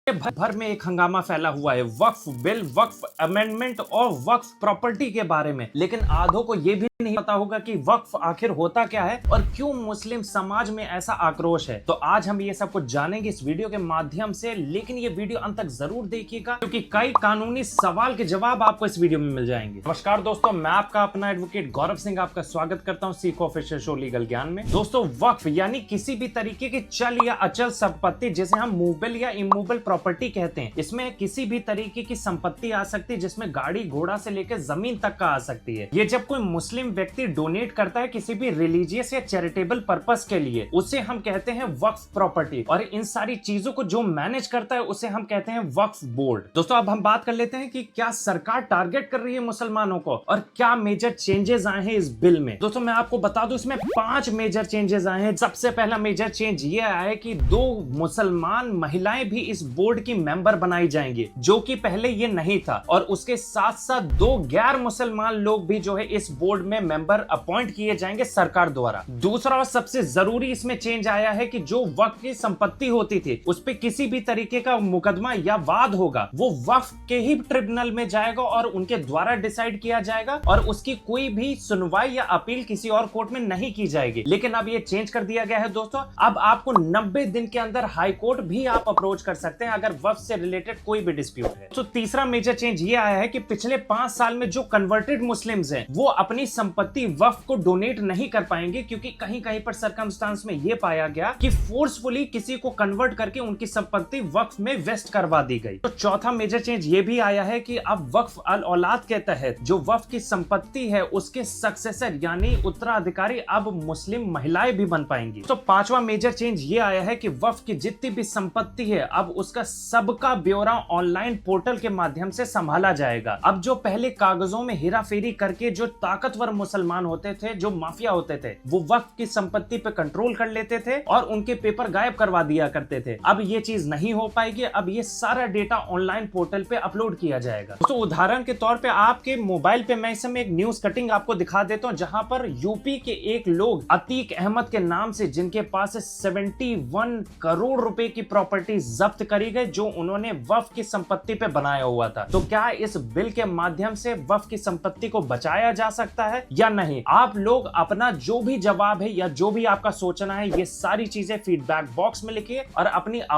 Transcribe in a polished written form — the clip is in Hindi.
भर में एक हंगामा फैला हुआ है वक्फ बिल, वक्फ अमेंडमेंट और वक्फ प्रॉपर्टी के बारे में। लेकिन आधों को यह भी नहीं पता होगा कि वक्फ आखिर होता क्या है और क्यों मुस्लिम समाज में ऐसा आक्रोश है। तो आज हम ये सब कुछ जानेंगे इस वीडियो के माध्यम से, लेकिन ये वीडियो अंत तक जरूर देखिएगा क्योंकि कई कानूनी सवाल के जवाब आपको इस वीडियो में मिल जाएंगे। नमस्कार दोस्तों, मैं आपका अपना एडवोकेट गौरव सिंह आपका स्वागत करता हूं सीखो ऑफिशियल शो लीगल ज्ञान में। दोस्तों, वक्फ यानी किसी भी तरीके की चल या अचल संपत्ति, जिसे हम मूवेबल या इमूवेबल प्रॉपर्टी कहते हैं, इसमें किसी भी तरीके की संपत्ति आ सकती है जिसमें गाड़ी घोड़ा से लेकर जमीन तक का आ सकती है। ये जब कोई मुस्लिम व्यक्ति डोनेट करता है किसी भी रिलीजियस या चैरिटेबल पर्पस के लिए, उसे हम कहते हैं वक्फ प्रॉपर्टी। और इन सारी चीजों को जो मैनेज करता है उसे हम कहते हैं वक्फ बोर्ड। दोस्तों, अब हम बात कर लेते हैं कि क्या सरकार टारगेट कर रही है मुसलमानों को और क्या मेजर चेंजेस आए हैं इस बिल में। दोस्तों, मैं आपको बता दूं, इसमें 5 मेजर चेंजेस आए हैं। सबसे पहला मेजर चेंज ये आया है कि 2 मुसलमान महिलाएं भी इस बोर्ड की मेंबर बनाई जाएंगी, जो कि पहले ये नहीं था। और उसके साथ साथ 2 गैर मुसलमान लोग भी जो है इस बोर्ड में मेंबर अपॉइंट किए जाएंगे सरकार द्वारा। दूसरा और सबसे जरूरी इसमें चेंज आया है कि जो वक्फ की संपत्ति होती थी उस पे किसी भी तरीके का मुकदमा या वाद होगा, वो वक्फ के ही ट्रिब्यूनल में जाएगा और उनके द्वारा डिसाइड किया जाएगा और उसकी कोई भी सुनवाई या अपील किसी और कोर्ट में नहीं की जाएगी। लेकिन अब ये चेंज कर दिया गया है दोस्तों, अब आपको 90 दिन के अंदर हाई कोर्ट भी आप अप्रोच कर सकते हैं अगर वक्फ से रिलेटेड कोई भी डिस्प्यूट है। तो तीसरा मेजर चेंज ये आया है कि पिछले 5 साल में जो कन्वर्टेड मुस्लिम्स हैं वो अपनी संपत्ति वक्फ को डोनेट नहीं कर पाएंगे, क्योंकि कहीं कहीं पर सर्कमस्टांस में ये पाया गया कि फोर्सफुली किसी को कन्वर्ट करके उनकी संपत्ति वक्फ में वेस्ट करवा दी गई। तो चौथा मेजर चेंज ये भी आया है कि अब वक्फ अल औलाद के तहत जो वक्फ की संपत्ति है उसके सक्सेसर यानी उत्तराधिकारी अब मुस्लिम महिलाएं भी बन पाएंगी। तो 5वां मेजर चेंज ये आया है कि वक्फ की जितनी भी संपत्ति है अब उसका सबका ब्यौरा ऑनलाइन पोर्टल के माध्यम से संभाला जाएगा। अब जो पहले कागजों में हेराफेरी करके जो ताकतवर मुसलमान होते थे, जो माफिया होते थे, वो वक्फ की संपत्ति पे कंट्रोल कर लेते थे और उनके पेपर गायब करवा दिया करते थे। अब ये चीज नहीं हो पाएगी। अब ये सारा डेटा ऑनलाइन पोर्टल पे अपलोड किया जाएगा। तो उदाहरण के तौर पे आपके मोबाइल पे मैं इस समय एक न्यूज कटिंग आपको दिखा देता हूँ, जहां पर यूपी के एक लोग अतीक अहमद के नाम से, जिनके पास 71 करोड़ रुपए की प्रॉपर्टी जब्त करी गई जो उन्होंने वक्फ की संपत्ति पे बनाया हुआ था। तो क्या इस बिल के माध्यम से वक्फ की संपत्ति को बचाया जा सकता है या नहीं? आप लोग अपना जो भी जवाब है या जो भी आपका सोचना है, ये सारी चीजें फीडबैक बॉक्स में लिखिए और अपनी